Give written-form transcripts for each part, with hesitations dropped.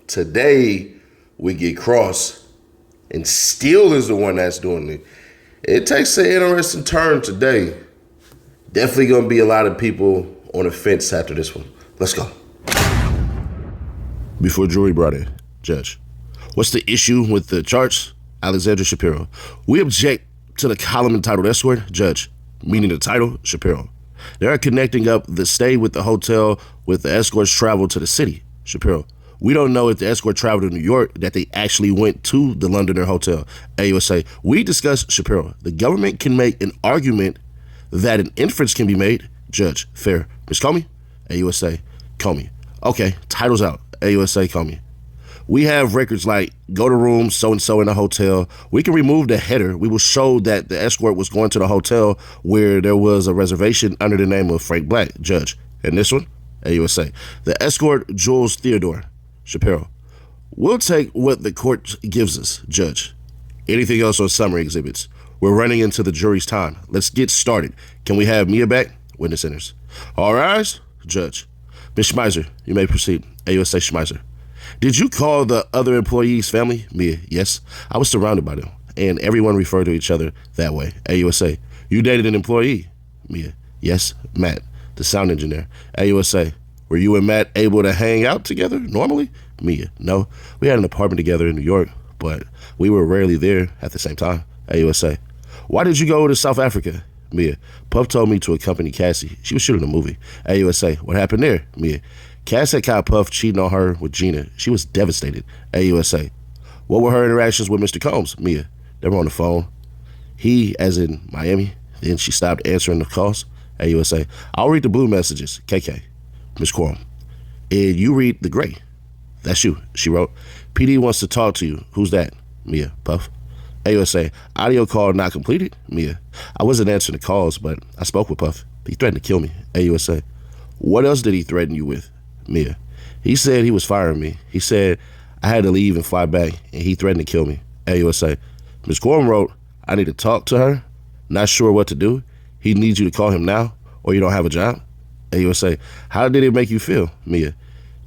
Today, we get cross, and Steele is the one that's doing it. It takes an interesting turn today. Definitely going to be a lot of people on the fence after this one. Let's go. Before jury brought in, Judge, what's the issue with the charge? Alexander Shapiro. We object to the column entitled Escort, Judge, meaning the title, Shapiro. They are connecting up the stay with the hotel with the escort's travel to the city, Shapiro. We don't know if the escort traveled to New York, that they actually went to the Londoner hotel. AUSA, we discussed, Shapiro. The government can make an argument that an inference can be made. Judge, fair. Ms. Comey? AUSA, Comey. Okay, title's out. AUSA, Comey. We have records like go to room so-and-so in a hotel. We can remove the header. We will show that the escort was going to the hotel where there was a reservation under the name of Frank Black, Judge. And this one, AUSA. The escort, Jules Theodore, Shapiro. We'll take what the court gives us, Judge. Anything else on summary exhibits? We're running into the jury's time. Let's get started. Can we have Mia back? Witness enters. All rise, Judge. Ms. Schmeiser, you may proceed. AUSA Schmeiser. Did you call the other employees family? Mia, yes. I was surrounded by them, and everyone referred to each other that way. AUSA, you dated an employee? Mia, yes. Matt, the sound engineer. AUSA, were you and Matt able to hang out together normally? Mia, no. We had an apartment together in New York, but we were rarely there at the same time. AUSA, why did you go to South Africa? Mia, Puff told me to accompany Cassie. She was shooting a movie. AUSA, what happened there? Mia, Cass had caught Puff cheating on her with Gina. She was devastated. AUSA, what were her interactions with Mr. Combs? Mia, they were on the phone. He, as in Miami. Then she stopped answering the calls. AUSA, I'll read the blue messages. KK, Ms. Quorum. And you read the gray. That's you, she wrote. PD wants to talk to you. Who's that? Mia, Puff. AUSA, audio call not completed? Mia, I wasn't answering the calls, but I spoke with Puff. He threatened to kill me. AUSA, what else did he threaten you with? Mia, he said he was firing me. He said I had to leave and fly back, and he threatened to kill me. AUSA, Ms. Quorum wrote, I need to talk to her. Not sure what to do. He needs you to call him now, or you don't have a job. AUSA, how did it make you feel? Mia,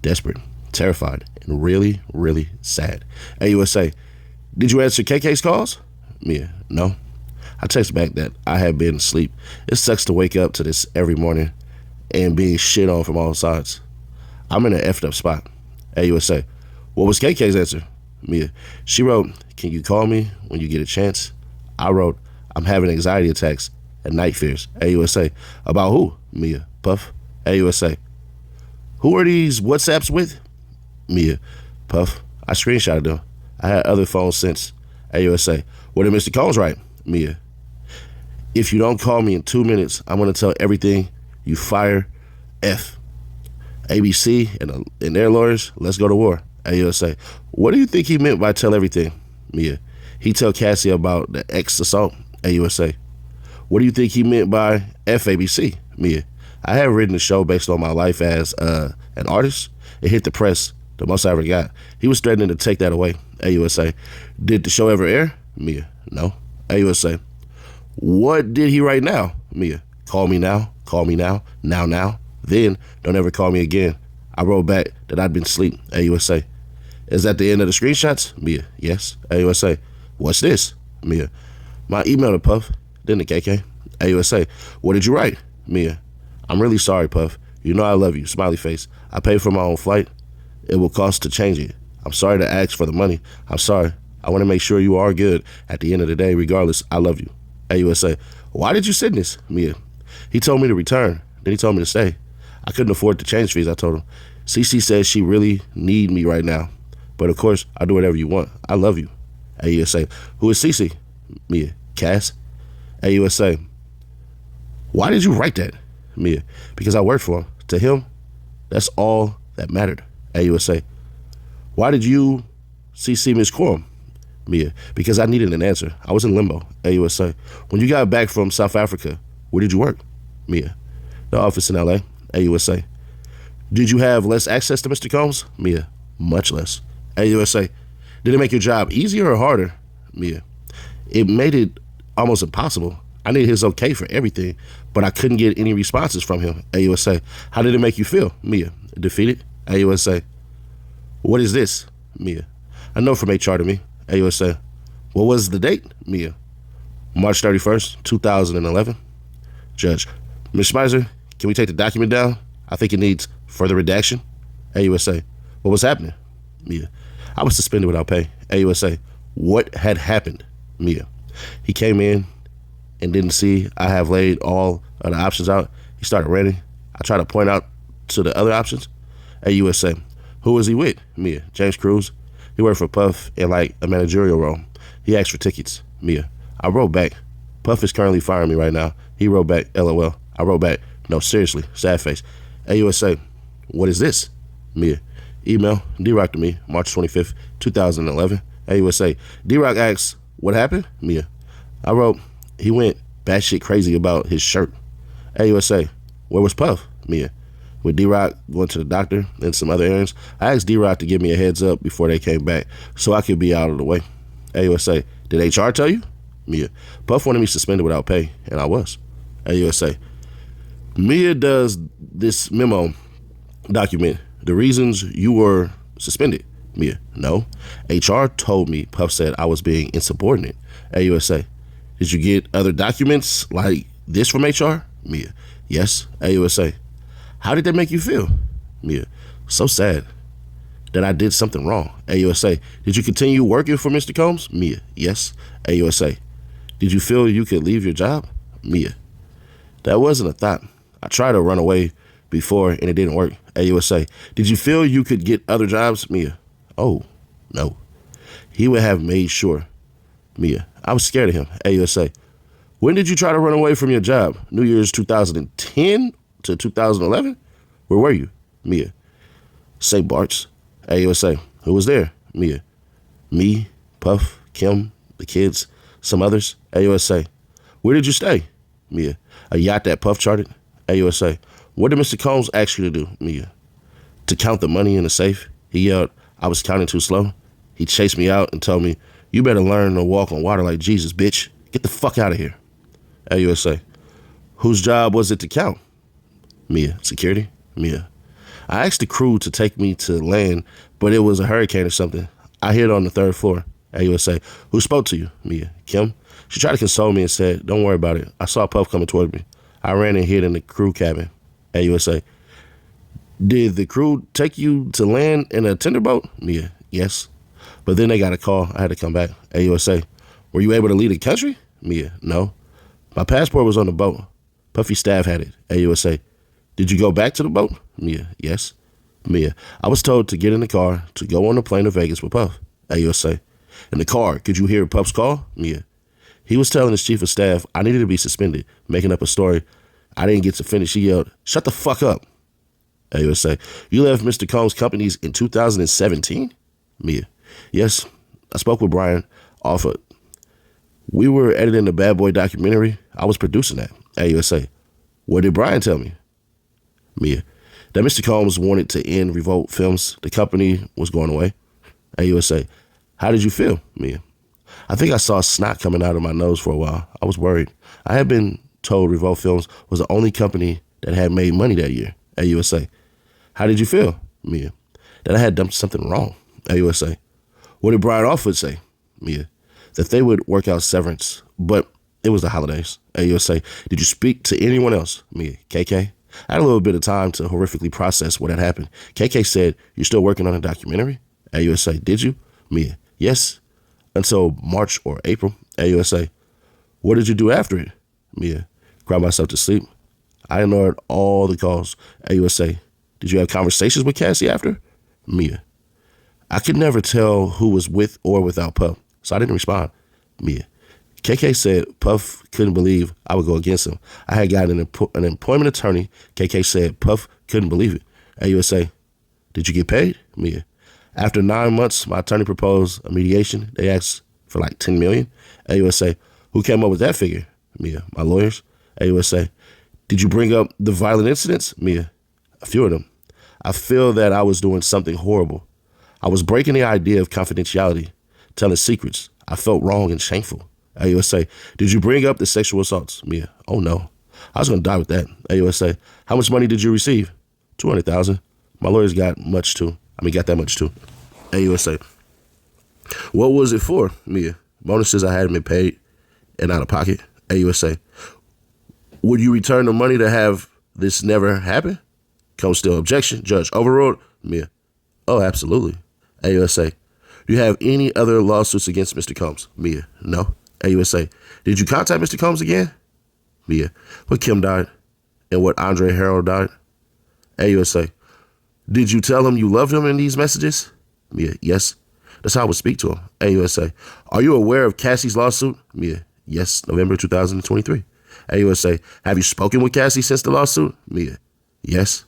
desperate, terrified, and really, really sad. AUSA, did you answer KK's calls? Mia, no. I text back that I had been asleep. It sucks to wake up to this every morning and being shit on from all sides. I'm in an effed up spot. AUSA, what was KK's answer? Mia, she wrote, can you call me when you get a chance? I wrote, I'm having anxiety attacks and night fears. AUSA, about who? Mia, Puff. AUSA, who are these WhatsApps with? Mia, Puff. I screenshotted them. I had other phones since. AUSA, what did Mr. Combs write? Mia, if you don't call me in 2 minutes, I'm going to tell everything you fire F. ABC and their lawyers, let's go to war. AUSA, what do you think he meant by tell everything? Mia, he tell Cassie about the ex assault. AUSA, what do you think he meant by FABC? Mia, I have written a show based on my life as an artist. It hit the press, the most I ever got. He was threatening to take that away. AUSA, did the show ever air? Mia, no. AUSA, what did he write now? Mia, call me now, now. Then, don't ever call me again. I wrote back that I'd been asleep. AUSA, is that the end of the screenshots? Mia, yes. AUSA, what's this? Mia, my email to Puff, then to KK. AUSA, what did you write? Mia, I'm really sorry, Puff. You know I love you. Smiley face. I paid for my own flight. It will cost to change it. I'm sorry to ask for the money. I'm sorry. I want to make sure you are good. At the end of the day, regardless, I love you. AUSA, why did you send this? Mia, he told me to return. Then he told me to stay. I couldn't afford the change fees, I told him. CC says she really need me right now. But of course, I'll do whatever you want. I love you. AUSA, who is CC? Mia, Cass. AUSA, why did you write that? Mia, because I worked for him. To him, that's all that mattered. AUSA, why did you CC Ms. Quorum? Mia, because I needed an answer. I was in limbo. AUSA, when you got back from South Africa, where did you work? Mia, the office in LA. AUSA, did you have less access to Mr. Combs? Mia, much less. AUSA, did it make your job easier or harder? Mia, it made it almost impossible. I needed his okay for everything, but I couldn't get any responses from him. AUSA, how did it make you feel? Mia, defeated. AUSA, What is this? Mia. I know from HR to me. AUSA. What was the date? Mia. March 31st, 2011. Judge. Ms. Schmeiser, can we take the document down? I think it needs further redaction. AUSA. What was happening? Mia. I was suspended without pay. AUSA. What had happened? Mia. He came in and didn't see I have laid all of the options out. He started ranting. I tried to point out to the other options. AUSA. Who was he with? Mia. James Cruz. He worked for Puff in like a managerial role. He asked for tickets. Mia. I wrote back. Puff is currently firing me right now. He wrote back, LOL. I wrote back, no, seriously, sad face. AUSA. What is this? Mia. Email, D-Roc to me, March 25th, 2011. AUSA. D-Roc asks, what happened? Mia. I wrote, he went batshit crazy about his shirt. AUSA. Where was Puff? Mia. With D-Roc going to the doctor and some other errands, I asked D-Roc to give me a heads up before they came back so I could be out of the way. AUSA. Did HR tell you? Mia. Puff wanted me suspended without pay, and I was. AUSA. Mia does this memo document the reasons you were suspended. Mia. No. HR told me Puff said I was being insubordinate. AUSA. Did you get other documents like this from HR? Mia. Yes. AUSA. How did that make you feel? Mia. So sad that I did something wrong. AUSA. Did you continue working for Mr. Combs? Mia. Yes. AUSA. Did you feel you could leave your job? Mia. That wasn't a thought. I tried to run away before and it didn't work. AUSA. Did you feel you could get other jobs? Mia. Oh, no. He would have made sure. Mia. I was scared of him. AUSA. When did you try to run away from your job? New Year's 2010 to 2011? Where were you? Mia. St. Bart's. AUSA. Who was there? Mia. Me, Puff, Kim, the kids, some others. AUSA. Where did you stay? Mia. A yacht that Puff chartered. AUSA. What did Mr. Combs ask you to do? Mia. To count the money in the safe. He yelled, I was counting too slow. He chased me out and told me, you better learn to walk on water like Jesus, bitch. Get the fuck out of here. AUSA. Whose job was it to count? Mia. Security. Mia. I asked the crew to take me to land, but it was a hurricane or something. I hid on the third floor. AUSA. Who spoke to you? Mia. Kim. She tried to console me and said, don't worry about it. I saw Puff coming toward me. I ran and hid in the crew cabin. AUSA. Did the crew take you to land in a tender boat? Mia. Yes. But then they got a call. I had to come back. AUSA. Were you able to leave the country? Mia. No. My passport was on the boat. Puffy staff had it. AUSA. Did you go back to the boat? Mia. Yes. Mia. I was told to get in the car to go on the plane to Vegas with Puff. AUSA. In the car, could you hear Puff's call? Mia. He was telling his chief of staff I needed to be suspended, making up a story. I didn't get to finish. He yelled, shut the fuck up. AUSA. You left Mr. Combs' companies in 2017? Mia. Yes. I spoke with Brian Offered. We were editing the Bad Boy documentary. I was producing that. AUSA. What did Brian tell me? Mia. That Mr. Combs wanted to end Revolt Films. The company was going away. AUSA. How did you feel? Mia. I think I saw snot coming out of my nose for a while. I was worried. I had been told Revolt Films was the only company that had made money that year. AUSA. How did you feel? Mia. That I had done something wrong. AUSA. What did Brian Offord say? Mia. That they would work out severance, but it was the holidays. AUSA. Did you speak to anyone else? Mia. KK. I had a little bit of time to horrifically process what had happened. KK said, you're still working on a documentary? AUSA. Did you? Mia. Yes. Until March or April. AUSA. What did you do after it? Mia. Cried myself to sleep. I ignored all the calls. AUSA. Did you have conversations with Cassie after? Mia. I could never tell who was with or without Puff, so I didn't respond. Mia. KK said Puff couldn't believe I would go against him. I had gotten an employment attorney. KK said Puff couldn't believe it. AUSA. Did you get paid? Mia. After 9 months, my attorney proposed a mediation. They asked for like $10 million. AUSA. Who came up with that figure? Mia. My lawyers. AUSA. Did you bring up the violent incidents? Mia. A few of them. I feel that I was doing something horrible. I was breaking the idea of confidentiality, telling secrets. I felt wrong and shameful. AUSA. Did you bring up the sexual assaults? Mia. Oh no. I was going to die with that. AUSA. How much money did you receive? $200,000. My lawyers got that much too. AUSA. What was it for? Mia. Bonuses I hadn't been paid and out of pocket. AUSA. Would you return the money to have this never happen? Combs still. Objection. Judge. Overruled. Mia. Oh, absolutely. AUSA. Do you have any other lawsuits against Mr. Combs? Mia. No. AUSA. Did you contact Mr. Combs again? Mia. When Kim died and what Andre Harrell died? AUSA. Did you tell him you loved him in these messages? Mia. Yes. That's how I would speak to him. AUSA. Are you aware of Cassie's lawsuit? Mia. Yes. November 2023. AUSA. Have you spoken with Cassie since the lawsuit? Mia. Yes.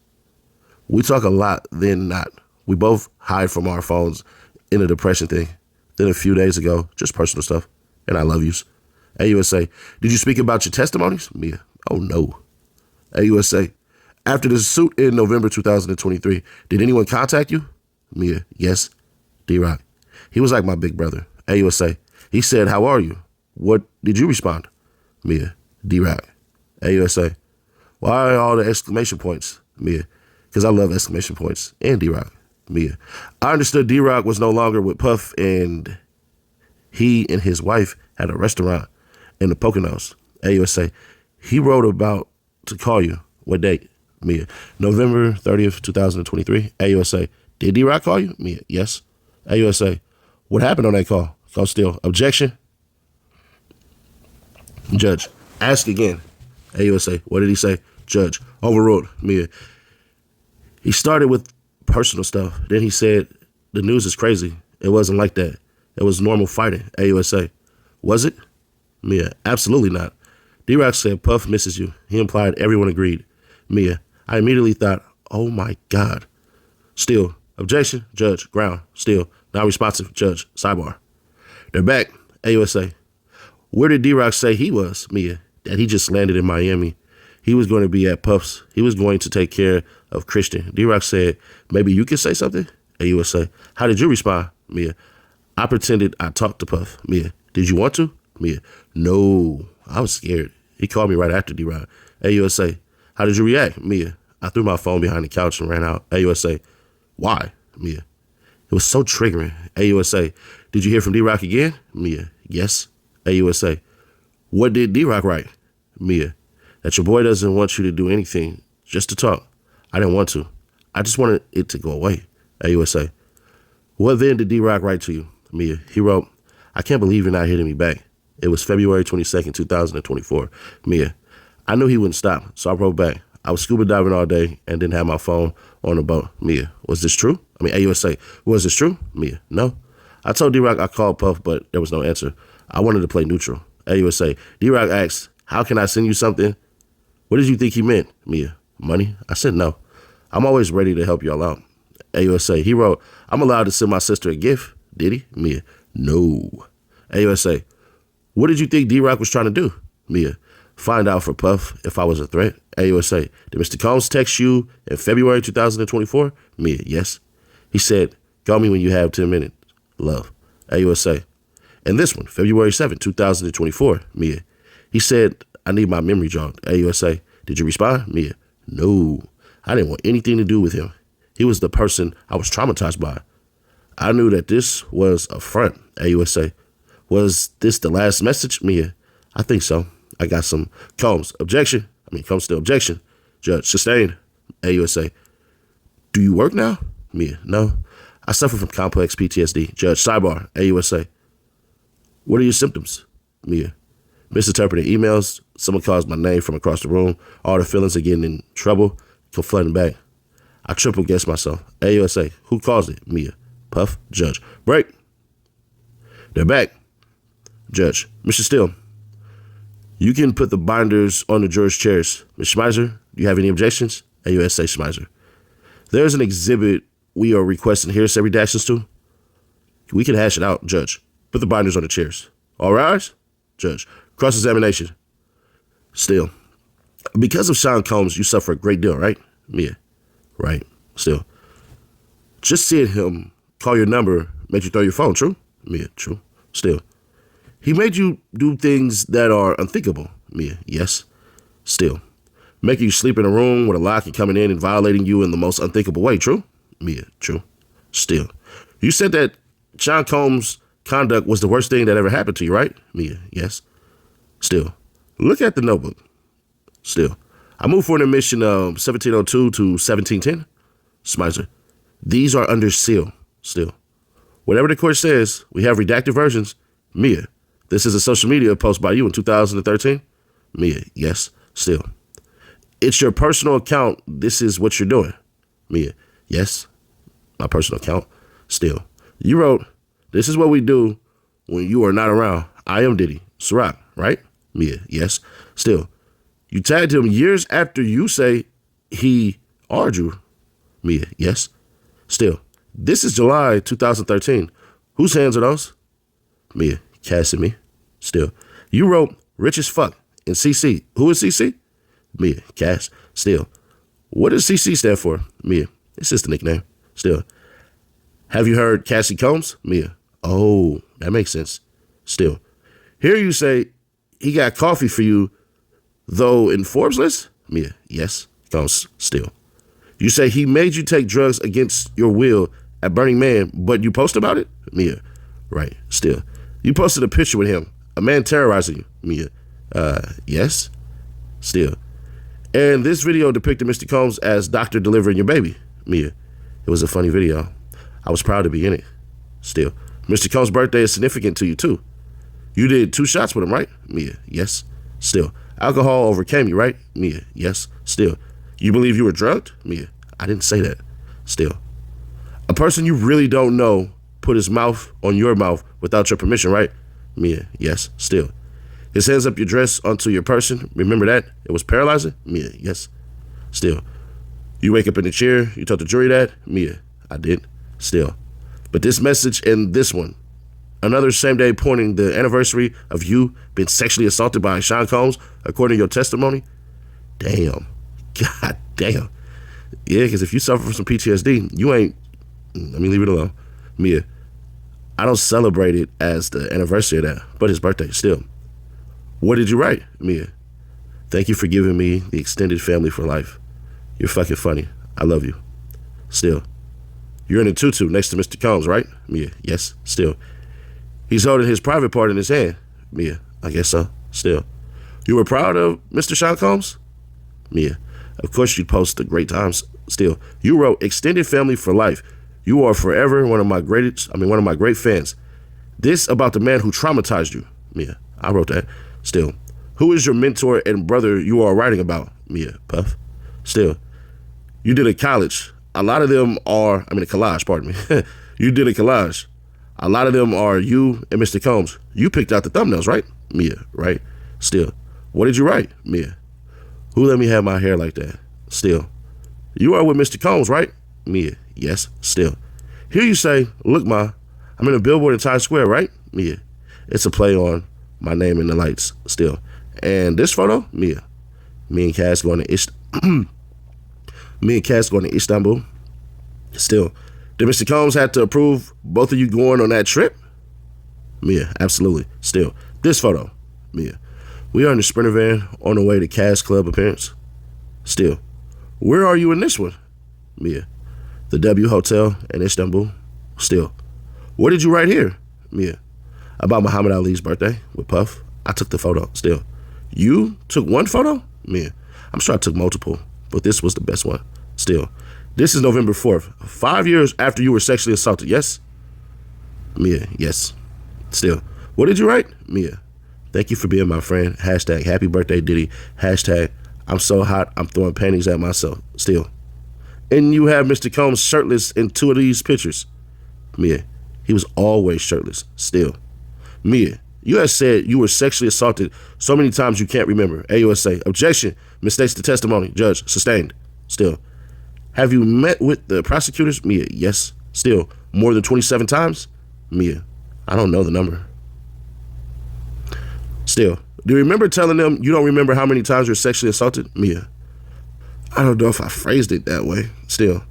We talk a lot, then not. We both hide from our phones in a depression thing. Then a few days ago, just personal stuff. And I love yous. AUSA. Did you speak about your testimonies? Mia. Oh, no. AUSA. After the suit in November 2023, did anyone contact you? Mia. Yes. D-Roc. He was like my big brother. AUSA. He said, how are you? What did you respond? Mia. D-Roc. AUSA. Why all the exclamation points? Mia. Because I love exclamation points. And D-Roc. Mia. I understood D-Roc was no longer with Puff and he and his wife had a restaurant in the Poconos. AUSA. He wrote about to call you. What date? Mia. November 30th, 2023. AUSA. Did D-Roc call you? Mia. Yes. AUSA. What happened on that call? Call still. Objection. Judge. Ask again. AUSA. What did he say? Judge. Overruled. Mia. He started with personal stuff. Then he said, the news is crazy. It wasn't like that. It was normal fighting. AUSA. Was it? Mia. Absolutely not. D-Roc said Puff misses you. He implied everyone agreed. Mia. I immediately thought, oh my God. Still. Objection. Judge. Ground. Still. Non-responsive. Judge. Sidebar. They're back. AUSA. Where did D-Roc say he was? Mia. That he just landed in Miami. He was going to be at Puff's. He was going to take care of Christian. D-Roc said, maybe you can say something? AUSA. How did you respond? Mia. I pretended I talked to Puff. Mia. Did you want to? Mia. No. I was scared. He called me right after D-Roc. AUSA. How did you react? Mia. I threw my phone behind the couch and ran out. AUSA. Why? Mia. It was so triggering. AUSA. Did you hear from D-Roc again? Mia. Yes. AUSA. What did D-Roc write? Mia. That your boy doesn't want you to do anything, just to talk. I didn't want to. I just wanted it to go away. AUSA. What then did D-Roc write to you? Mia. He wrote, I can't believe you're not hitting me back. It was February 22nd, 2024. Mia. I knew he wouldn't stop, so I wrote back. I was scuba diving all day and didn't have my phone on the boat. Mia. Was this true? AUSA. Was this true? Mia. No. I told D-Roc I called Puff, but there was no answer. I wanted to play neutral. AUSA. D-Roc asked, how can I send you something? What did you think he meant? Mia. Money? I said no. I'm always ready to help y'all out. AUSA. He wrote, I'm allowed to send my sister a gift. Did he? Mia. No. AUSA. What did you think D-Roc was trying to do? Mia. Find out for Puff if I was a threat. AUSA. Did Mr. Combs text you in February 2024? Mia. Yes. He said, call me when you have 10 minutes. Love. AUSA. And this one, February 7th, 2024. Mia. He said, I need my memory jogged. AUSA. Did you respond? Mia. No. I didn't want anything to do with him. He was the person I was traumatized by. I knew that this was a front. AUSA. Was this the last message? Mia. I think so. I got some. Combs. Objection. Combs still. Objection. Judge. Sustained. AUSA. Do you work now? Mia. No. I suffer from complex PTSD. Judge. Sidebar. AUSA. What are your symptoms? Mia. Misinterpreted emails. Someone calls my name from across the room. All the feelings of getting in trouble come flooding back. I triple guess myself. AUSA. Who caused it? Mia. Puff. Judge. Break. They're back. Judge. Mr. Steele. You can put the binders on the jurors' chairs. Ms. Schmeiser, do you have any objections? AUSA. Schmeiser. There's an exhibit we are requesting hearsay redactions to. We can hash it out. Judge. Put the binders on the chairs. All rise. Judge. Cross-examination. Still. Because of Sean Combs, you suffer a great deal, right? Mia. Right. Still. Just seeing him call your number made you throw your phone, true? Mia. True. Still. He made you do things that are unthinkable. Mia. Yes. Still. Making you sleep in a room with a lock and coming in and violating you in the most unthinkable way, true? Mia. True. Still. You said that Sean Combs' conduct was the worst thing that ever happened to you, right? Mia, yes. Still. Look at the notebook. Still. I moved for an admission of 1702 to 1710. Smizer. These are under seal. Still. Whatever the court says, we have redacted versions. Mia. This is a social media post by you in 2013. Mia. Yes. Still. It's your personal account. This is what you're doing. Mia. Yes. My personal account. Still. You wrote, this is what we do when you are not around. I am Diddy. Ciroc, right? Mia. Yes. Still. You tagged him years after you say he R'd you. Mia. Yes. Still. This is July 2013. Whose hands are those? Mia. Cassie, me. Still. You wrote rich as fuck in CC. Who is CC? Mia. Cass. Still. What does CC stand for? Mia. It's just a nickname. Still. Have you heard Cassie Combs? Mia. Oh, that makes sense. Still. Here you say he got coffee for you, though in Forbes list? Mia. Yes. Combs. Still. You say he made you take drugs against your will at Burning Man, but you post about it? Mia. Right. Still. You posted a picture with him, a man terrorizing you. Mia. Yes. Still. And this video depicted Mr. Combs as doctor delivering your baby. Mia. It was a funny video. I was proud to be in it. Still. Mr. Combs' birthday is significant to you, too. You did 2 shots with him, right? Mia. Yes. Still. Alcohol overcame you, right? Mia. Yes. Still. You believe you were drugged? Mia. I didn't say that. Still. A person you really don't know put his mouth on your mouth without your permission, right? Mia. Yes. Still. His hands up your dress onto your person. Remember that? It was paralyzing? Mia. Yes. Still. You wake up in the chair. You told the jury that? Mia. I did. Still. But this message and this one, another same day pointing the anniversary of you being sexually assaulted by Sean Combs, according to your testimony. Damn. God damn. Yeah, because if you suffer from some PTSD, you ain't, let me leave it alone. Mia, I don't celebrate it as the anniversary of that, but his birthday still. What did you write? Mia, thank you for giving me the extended family for life. You're fucking funny. I love you. Still. You're in a tutu next to Mr. Combs, right? Mia, yes. Still. He's holding his private part in his hand. Mia, I guess so. Still. You were proud of Mr. Sean Combs? Mia, of course you'd post the great times. Still. You wrote extended family for life. You are forever one of my great fans. This about the man who traumatized you. Mia, I wrote that. Still. Who is your mentor and brother you are writing about? Mia, Puff. Still. You did a collage. A lot of them are, a collage, pardon me. You did a collage. A lot of them are you and Mr. Combs. You picked out the thumbnails, right? Mia, right? Still. What did you write? Mia. Who let me have my hair like that? Still. You are with Mr. Combs, right? Mia. Yes. Still. Here you say, look, Ma, I'm in a billboard in Times Square, right? Mia. It's a play on my name in the lights. Still. And this photo? Mia. Me and Cass going to Istanbul. Still. Did Mr. Combs have to approve both of you going on that trip? Mia. Absolutely. Still. This photo? Mia. We are in the Sprinter van on the way to Cass Club appearance. Still. Where are you in this one? Mia. The W Hotel in Istanbul. Still. What did you write here? Mia. About Muhammad Ali's birthday with Puff. I took the photo. Still. You took one photo? Mia. I'm sure I took multiple, but this was the best one. Still. This is November 4th, 5 years after you were sexually assaulted, yes? Mia. Yes. Still. What did you write? Mia. Thank you for being my friend. Hashtag happy birthday, Diddy. Hashtag I'm so hot, I'm throwing panties at myself. Still. And you have Mr. Combs shirtless in 2 of these pictures. Mia. He was always shirtless. Still. Mia. You have said you were sexually assaulted so many times you can't remember. AUSA. Objection. Misstates the testimony. Judge. Sustained. Still. Have you met with the prosecutors? Mia. Yes. Still. More than 27 times? Mia. I don't know the number. Still. Do you remember telling them you don't remember how many times you were sexually assaulted? Mia. I don't know if I phrased it that way. Still.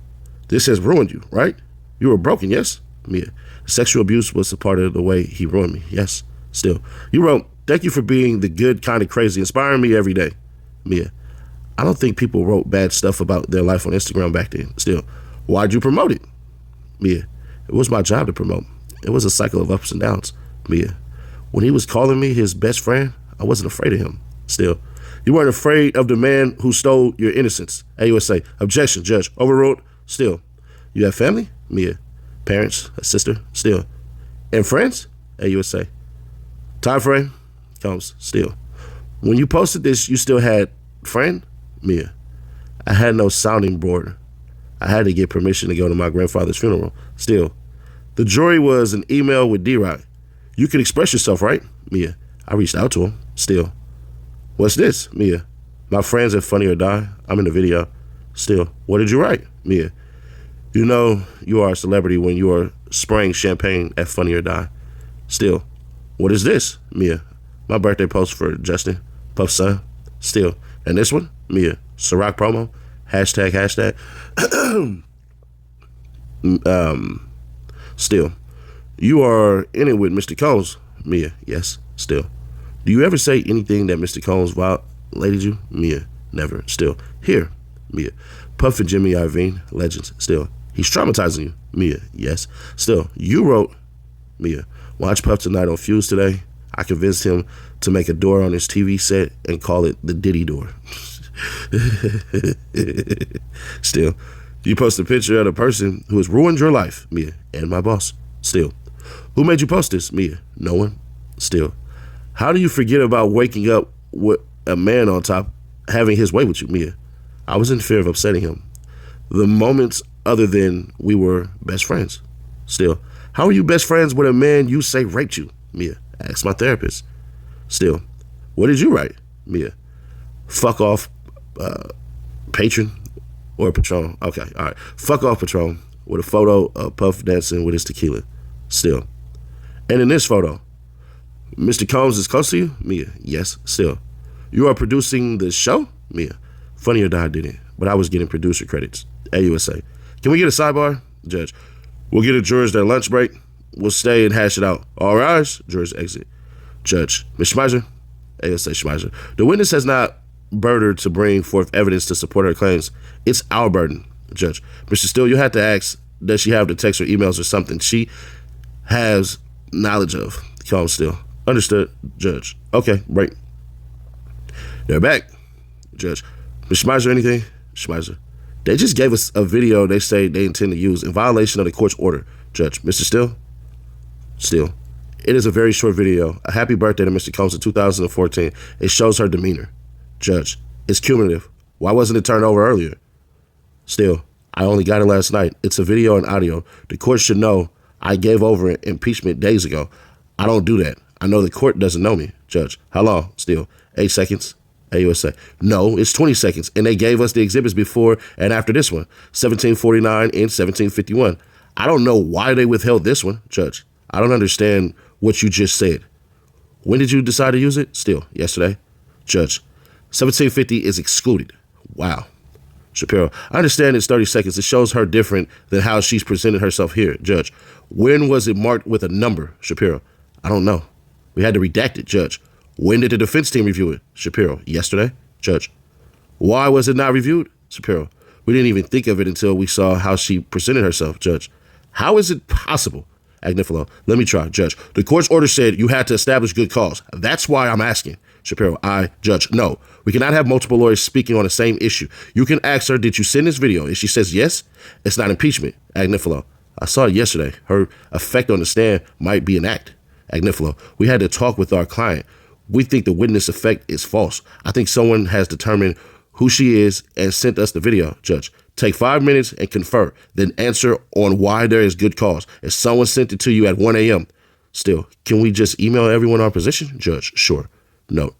This has ruined you, right? You were broken, yes? Mia. Sexual abuse was a part of the way he ruined me. Yes. Still. You wrote, thank you for being the good, kind of crazy, inspiring me every day. Mia. I don't think people wrote bad stuff about their life on Instagram back then. Still. Why'd you promote it? Mia. It was my job to promote. It was a cycle of ups and downs, Mia. When he was calling me his best friend, I wasn't afraid of him. Still, you weren't afraid of the man who stole your innocence. AUSA, objection, judge, overruled. Still, you have family, Mia, parents, a sister, still, and friends, AUSA. Time frame comes, still. When you posted this, you still had friend, Mia. I had no sounding board. I had to get permission to go to my grandfather's funeral. Still, the jury was an email with D-Roc. You can express yourself, right, Mia? I reached out to him. Still, what's this, Mia? My friends at Funny or Die. I'm in the video. Still, what did you write, Mia? You know you are a celebrity when you are spraying champagne at Funny or Die. Still, what is this, Mia? My birthday post for Justin, Puff's son. Still, and this one, Mia, Ciroc promo, hashtag. Still, you are in it with Mr. Combs, Mia. Yes, still. Do you ever say anything that Mr. Combs violated you, Mia? Never. Still, here, Mia. Puff and Jimmy Iovine, legends. Still, he's traumatizing you, Mia. Yes. Still, you wrote, Mia, watch Puff tonight on Fuse today. I convinced him to make a door on his TV set and call it the Diddy door. Still, you post a picture of the person who has ruined your life, Mia, and my boss. Still, who made you post this, Mia? No one. Still, how do you forget about waking up with a man on top having his way with you, Mia? I was in fear of upsetting him. The moments other than we were best friends. Still, how are you best friends with a man you say raped you, Mia? Ask my therapist. Still, what did you write, Mia? Fuck off, Patron or Patron. Okay, all right. Fuck off, Patron, with a photo of Puff dancing with his tequila. Still. And in this photo, Mr. Combs is close to you, Mia? Yes, still. You are producing the show, Mia? Funny or Die didn't, but I was getting producer credits. AUSA. Can we get a sidebar? Judge. We'll get a jurors their lunch break. We'll stay and hash it out. All rise. Jurors exit. Judge. Ms. Schmeiser. AUSA Schmeiser. The witness has not burdened to bring forth evidence to support her claims. It's our burden. Judge. Mr. Steele, you have to ask, does she have the text or emails or something she has knowledge of? Calm still. Understood. Judge. Okay, break. They're back. Judge. Ms. Schmeiser, anything? Schmeiser. They just gave us a video they say they intend to use in violation of the court's order. Judge. Mr. Steele? Steele. It is a very short video. A happy birthday to Mr. Combs in 2014. It shows her demeanor. Judge. It's cumulative. Why wasn't it turned over earlier? Still, I only got it last night. It's a video and audio. The court should know I gave over impeachment days ago. I don't do that. I know the court doesn't know me. Judge. How long? Still. 8 seconds. AUSA. No, it's 20 seconds. And they gave us the exhibits before and after this one. 1749 and 1751. I don't know why they withheld this one. Judge. I don't understand what you just said. When did you decide to use it? Still. Yesterday. Judge. 1750 is excluded. Wow. Shapiro. I understand it's 30 seconds. It shows her different than how she's presented herself here. Judge. When was it marked with a number? Shapiro. I don't know. We had to redact it. Judge. When did the defense team review it? Shapiro. Yesterday. Judge. Why was it not reviewed? Shapiro. We didn't even think of it until we saw how she presented herself. Judge. How is it possible? Agnifilo. Let me try. Judge. The court's order said you had to establish good cause. That's why I'm asking. Shapiro. Judge. No. We cannot have multiple lawyers speaking on the same issue. You can ask her, did you send this video? If she says yes, it's not impeachment. Agnifilo. I saw it yesterday. Her effect on the stand might be an act. Agnifilo. We had to talk with our client. We think the witness effect is false. I think someone has determined who she is and sent us the video. Judge. Take 5 minutes and confer, then answer on why there is good cause. If someone sent it to you at 1 a.m., still, can we just email everyone our position? Judge. Sure. No.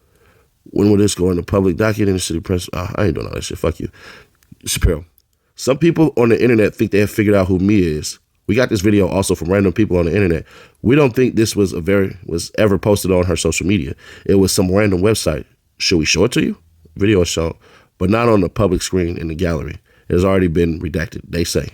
When will this go in the public docket in the city press? I ain't doing all that shit. Fuck you. Shapiro. Some people on the internet think they have figured out who Mia is. We got this video also from random people on the internet. We don't think this was ever posted on her social media. It was some random website. Should we show it to you? Video is shown, but not on the public screen in the gallery. It has already been redacted, they say.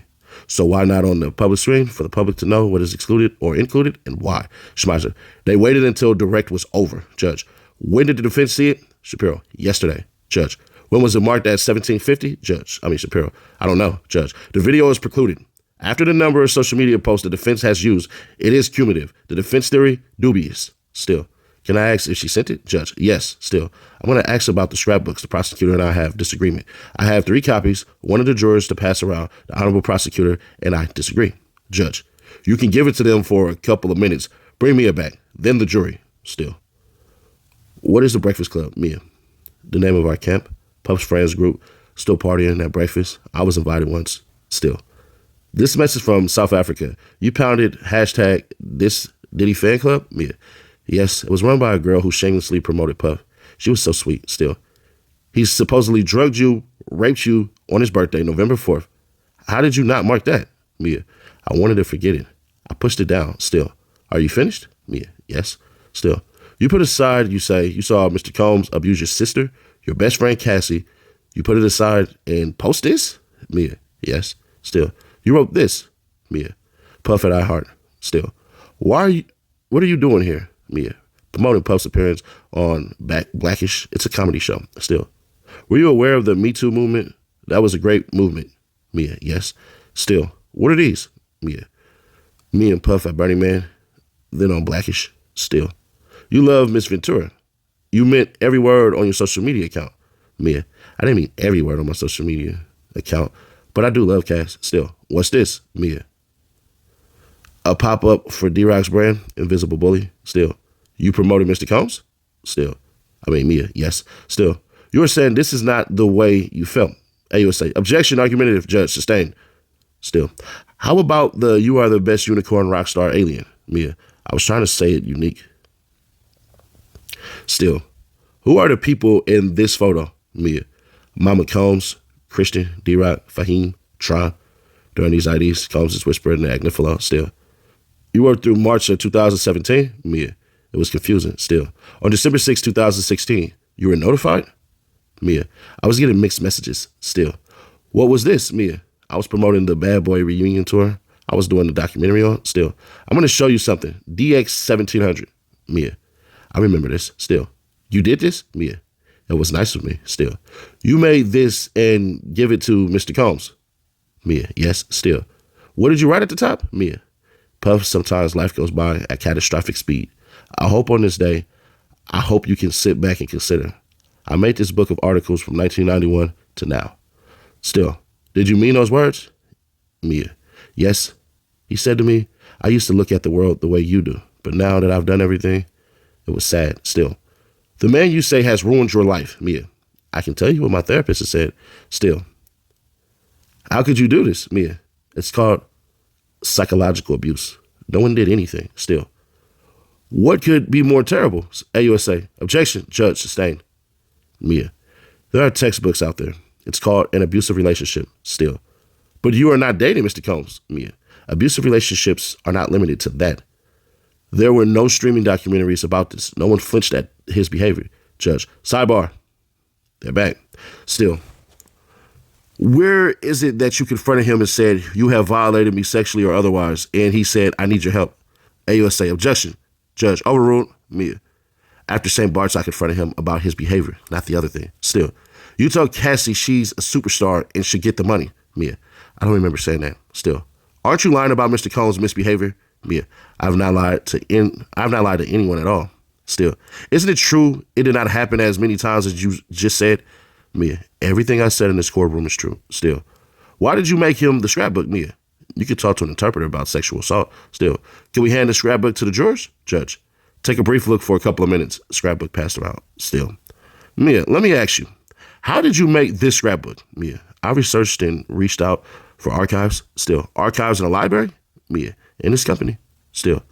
So why not on the public screen for the public to know what is excluded or included and why? Schmeiser. They waited until direct was over. Judge. When did the defense see it? Shapiro. Yesterday. Judge. When was it marked at 1750? Shapiro. I don't know. Judge. The video is precluded. After the number of social media posts the defense has used, it is cumulative. The defense theory, dubious. Still. Can I ask if she sent it? Judge, yes, still. I'm going to ask about the scrapbooks. The prosecutor and I have disagreement. I have 3 copies, one of the jurors to pass around, the honorable prosecutor, and I disagree. Judge, you can give it to them for a couple of minutes. Bring Mia back. Then the jury. Still. What is the Breakfast Club? Mia. The name of our camp. Puff's friends group. Still partying at breakfast. I was invited once. Still. This message from South Africa. You pounded hashtag this Diddy fan club? Mia. Yes, it was run by a girl who shamelessly promoted Puff. She was so sweet, still. He supposedly drugged you, raped you on his birthday, November 4th. How did you not mark that? Mia. I wanted to forget it. I pushed it down, still. Are you finished? Mia. Yes, still. You put aside, you say, you saw Mr. Combs abuse your sister, your best friend Cassie. You put it aside and post this? Mia. Yes, still. You wrote this? Mia. Puff at iHeart, still. What are you doing here? Mia. Promoting Puff's appearance on Blackish. It's a comedy show. Still. Were you aware of the Me Too movement? That was a great movement. Mia. Yes. Still. What are these? Mia. Me and Puff at Burning Man. Then on Blackish. Still. You love Miss Ventura. You meant every word on your social media account. Mia. I didn't mean every word on my social media account, but I do love Cass. Still. What's this? Mia. A pop-up for D-Roc's brand, Invisible Bully. Still. You promoted Mr. Combs? Still. Mia. Yes. Still. You were saying this is not the way you felt. AUSA. Objection, argumentative, judge, sustained. Still. How about the you are the best unicorn rock star alien? Mia. I was trying to say it unique. Still. Who are the people in this photo? Mia. Mama Combs, Christian, D-Roc, Fahim, Tron. During these IDs, Combs is whispering the Agnifilo. Still. You worked through March of 2017? Mia. It was confusing. Still. On December 6, 2016, you were notified? Mia. I was getting mixed messages. Still. What was this? Mia. I was promoting the Bad Boy reunion tour. I was doing the documentary on. Still. I'm going to show you something. DX 1700. Mia. I remember this. Still. You did this? Mia. It was nice of me. Still. You made this and give it to Mr. Combs? Mia. Yes. Still. What did you write at the top? Mia. Puff, sometimes life goes by at catastrophic speed. I hope on this day, I hope you can sit back and consider. I made this book of articles from 1991 to now. Still, did you mean those words? Mia. Yes. He said to me, I used to look at the world the way you do, but now that I've done everything, it was sad. Still. The man you say has ruined your life, Mia. I can tell you what my therapist has said. Still. How could you do this, Mia? It's called psychological abuse. No one did anything. Still. What could be more terrible? AUSA. Objection. Judge. Sustained. Mia. There are textbooks out there. It's called an abusive relationship. Still. But you are not dating Mr. Combs, Mia. Abusive relationships are not limited to that. There were no streaming documentaries about this. No one flinched at his behavior. Judge. Sidebar. They're back. Still. Where is it that you confronted him and said, you have violated me sexually or otherwise, and he said, I need your help? AUSA. Objection. Judge. Overruled. Mia. After St. Bart's, I confronted him about his behavior, not the other thing. Still. You told Cassie she's a superstar and should get the money. Mia. I don't remember saying that. Still. Aren't you lying about Mr. Combs' misbehavior? Mia. I've not lied to anyone at all. Still. Isn't it true it did not happen as many times as you just said? Mia. Everything I said in this courtroom is true. Still. Why did you make him the scrapbook, Mia? You could talk to an interpreter about sexual assault. Still. Can we hand the scrapbook to the jurors? Judge. Take a brief look for a couple of minutes. Scrapbook passed around. Still. Mia, let me ask you. How did you make this scrapbook? Mia. I researched and reached out for archives. Still. Archives in a library? Mia. In this company? Still.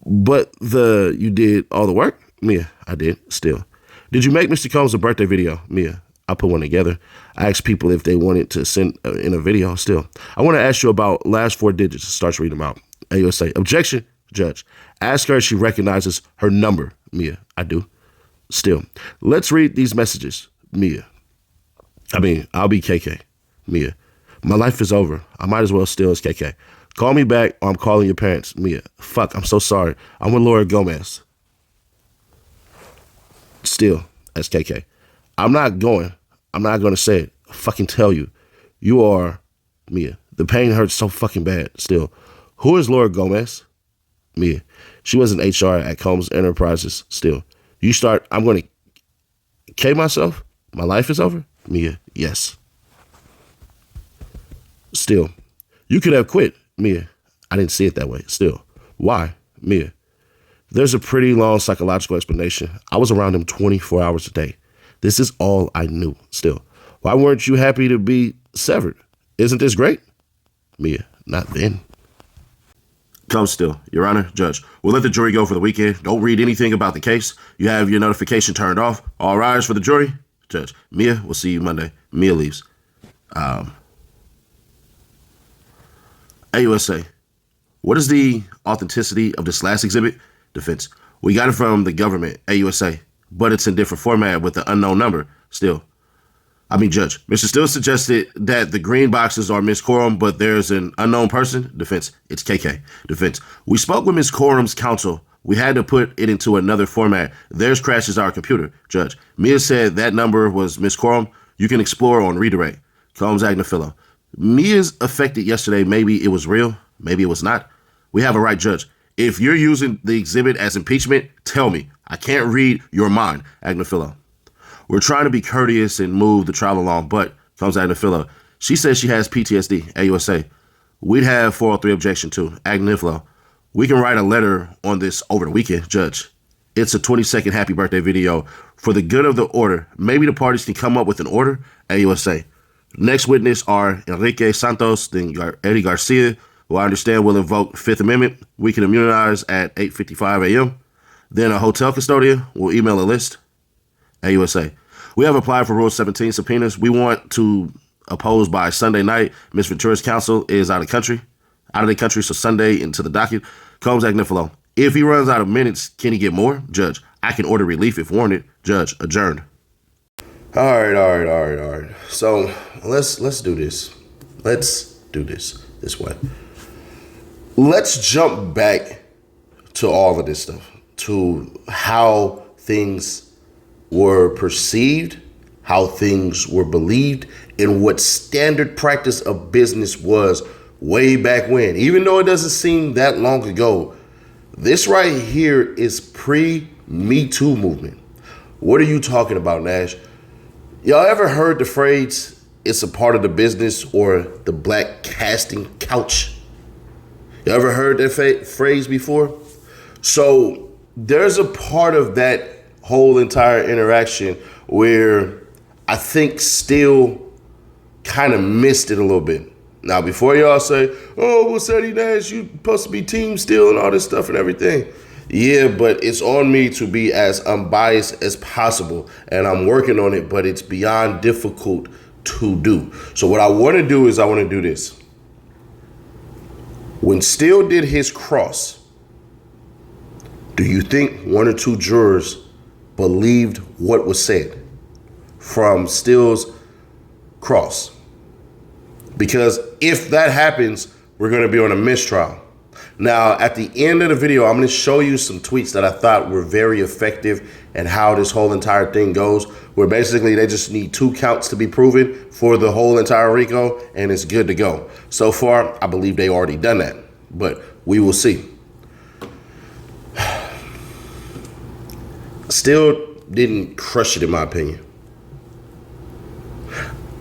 But you did all the work? Mia. I did. Still. Did you make Mr. Combs a birthday video? Mia. I put one together. I asked people if they wanted to send in a video. Still. I want to ask you about last 4 digits. Starts reading them out. AUSA. Objection. Judge. Ask her if she recognizes her number. Mia. I do. Still. Let's read these messages. Mia. I'll be KK. Mia. My life is over. I might as well steal as KK. Call me back or I'm calling your parents. Mia. Fuck, I'm so sorry. I'm with Laura Gomez. Still, as KK. I'm not going to say it. I fucking tell you. You are, Mia. The pain hurts so fucking bad still. Who is Laura Gomez? Mia. She was in HR at Combs Enterprises still. You start, I'm going to K myself? My life is over? Mia. Yes. Still. You could have quit. Mia. I didn't see it that way. Still. Why? Mia. There's a pretty long psychological explanation. I was around him 24 hours a day. This is all I knew. Still. Why weren't you happy to be severed? Isn't this great? Mia. Not then. Come still. Your Honor, Judge. We'll let the jury go for the weekend. Don't read anything about the case. You have your notification turned off. All rise for the jury. Judge. Mia, we'll see you Monday. Mia leaves. AUSA. What is the authenticity of this last exhibit? Defense. We got it from the government, AUSA, but it's in different format with the unknown number. Still. Judge. Mr. Still suggested that the green boxes are Miss Courtroom, but there's an unknown person. Defense. It's KK. Defense. We spoke with Miss Courtroom's counsel. We had to put it into another format. Theirs crashes our computer. Judge. Mia said that number was Miss Courtroom. You can explore on redirect. Combs Agnafilo. Mia's affected yesterday. Maybe it was real. Maybe it was not. We have a right, Judge. If you're using the exhibit as impeachment, tell me. I can't read your mind. Agnafilo. We're trying to be courteous and move the trial along, but Combs Agnafilo. She says she has PTSD. AUSA. We'd have 403 objection to. Agnafilo. We can write a letter on this over the weekend, Judge. It's a 20-second happy birthday video. For the good of the order, maybe the parties can come up with an order. AUSA. Next witness are Enrique Santos, then Eddie Garcia, who I understand will invoke Fifth Amendment. We can immunize at 8:55 a.m. Then a hotel custodian will email a list. AUSA. We have applied for Rule 17 subpoenas. We want to oppose by Sunday night. Ms. Ventura's counsel is out of the country, so Sunday into the docket. Combs Agnifilo. If he runs out of minutes, can he get more? Judge. I can order relief if warranted. Judge. Adjourned. All right. So let's do this. Let's do this way. Let's jump back to all of this stuff, to how things were perceived, how things were believed, and what standard practice of business was way back when. Even though it doesn't seem that long ago, this right here is pre-Me Too movement. What are you talking about, Nash? Y'all ever heard the phrase, it's a part of the business, or the black casting couch? You ever heard that phrase before? So there's a part of that whole entire interaction where I think Still kind of missed it a little bit. Now, before y'all say, oh, well, Ceddy Nash, you supposed to be team Still and all this stuff and everything. Yeah, but it's on me to be as unbiased as possible, and I'm working on it, but it's beyond difficult to do. So what I want to do is I want to do this. When Still did his cross, do you think one or two jurors believed what was said from Still's cross? Because if that happens, we're going to be on a mistrial. Now, at the end of the video, I'm going to show you some tweets that I thought were very effective and how this whole entire thing goes, where basically they just need 2 counts to be proven for the whole entire RICO, and it's good to go. So far, I believe they already done that, but we will see. Still didn't crush it, in my opinion.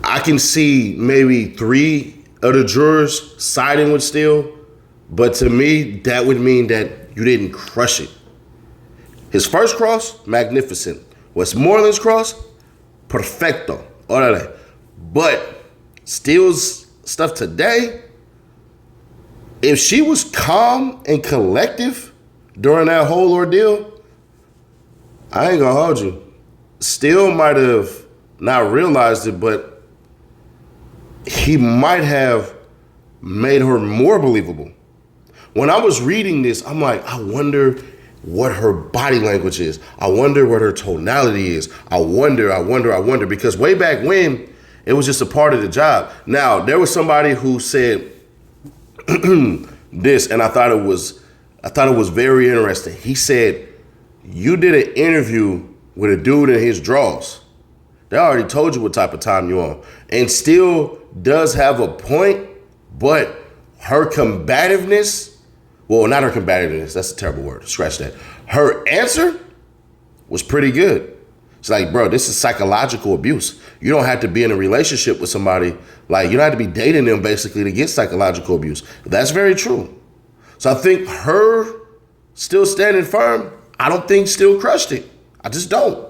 I can see maybe 3 of the jurors siding with Still, but to me, that would mean that you didn't crush it. His first cross, magnificent. Westmoreland's cross, perfecto. Orale. But Still's stuff today, if she was calm and collective during that whole ordeal, I ain't gonna hold you. Still might have not realized it, but he might have made her more believable. When I was reading this, I'm like, I wonder what her body language is. I wonder what her tonality is. I wonder, because way back when, it was just a part of the job. Now, there was somebody who said this, and I thought it was very interesting. He said, you did an interview with a dude in his drawers. They already told you what type of time you're on. And Still does have a point, But her combativeness, well, not her combativeness, that's a terrible word, scratch that. Her answer was pretty good. It's like, bro, this is psychological abuse. You don't have to be in a relationship with somebody, like you don't have to be dating them basically to get psychological abuse. That's very true. So I think her still standing firm, I don't think still crushed it. I just don't.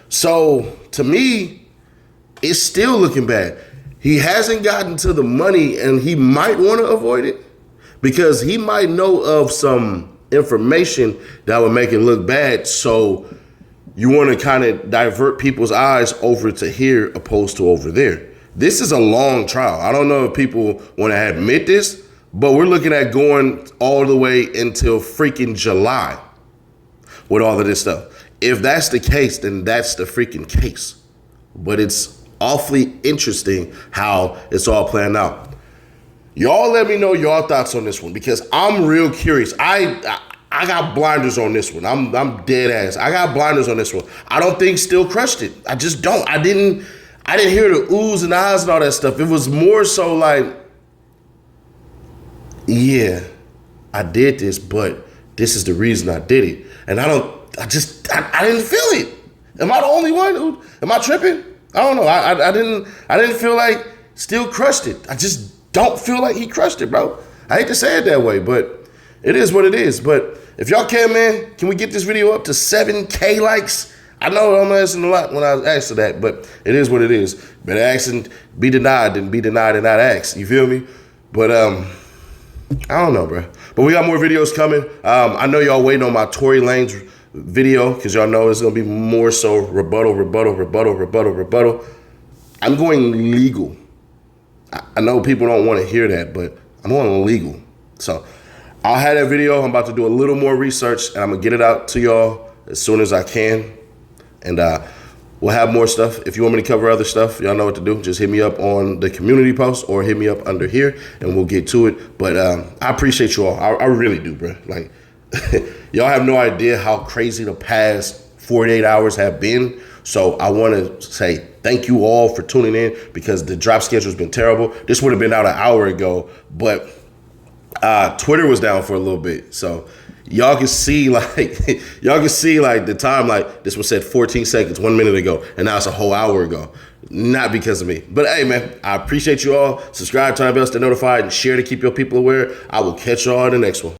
So to me, it's still looking bad. He hasn't gotten to the money and he might want to avoid it because he might know of some information that would make it look bad. So you want to kind of divert people's eyes over to here opposed to over there. This is a long trial. I don't know if people want to admit this, but we're looking at going all the way until freaking July with all of this stuff. If that's the case, then that's the freaking case. But it's awfully interesting how it's all playing out. Y'all let me know your thoughts on this one because I'm real curious. I got blinders on this one. I'm dead ass. I got blinders on this one. I don't think Still crushed it. I just don't. I didn't hear the oohs and ahs and all that stuff. It was more so like, yeah, I did this, but this is the reason I did it. And I didn't feel it. Am I the only one? Am I tripping? I don't know. I didn't feel like Still crushed it. I just don't feel like he crushed it, bro. I hate to say it that way, but it is what it is. But if y'all can, man, can we get this video up to 7K likes? I know I'm asking a lot when I asked for that, but it is what it is. Better ask and be denied than be denied and not ask. You feel me? But I don't know, bro. But we got more videos coming. I know y'all waiting on my Tory Lanez video because y'all know it's gonna be more so rebuttal. I'm going legal. I know people don't want to hear that, but I'm going legal. So I'll have that video. I'm about to do a little more research and I'm gonna get it out to y'all as soon as I can. And we'll have more stuff. If you want me to cover other stuff, y'all know what to do. Just hit me up on the community post or hit me up under here and we'll get to it. But I appreciate you all. I really do, bro. Like, y'all have no idea how crazy the past 48 hours have been. So I want to say thank you all for tuning in because the drop schedule's been terrible. This would have been out an hour ago, but Twitter was down for a little bit. So y'all can see like the time, like this was said 14 seconds, 1 minute ago, and now it's a whole hour ago. Not because of me. But hey, man, I appreciate you all. Subscribe, turn on the bell, stay notified, and share to keep your people aware. I will catch y'all in the next one.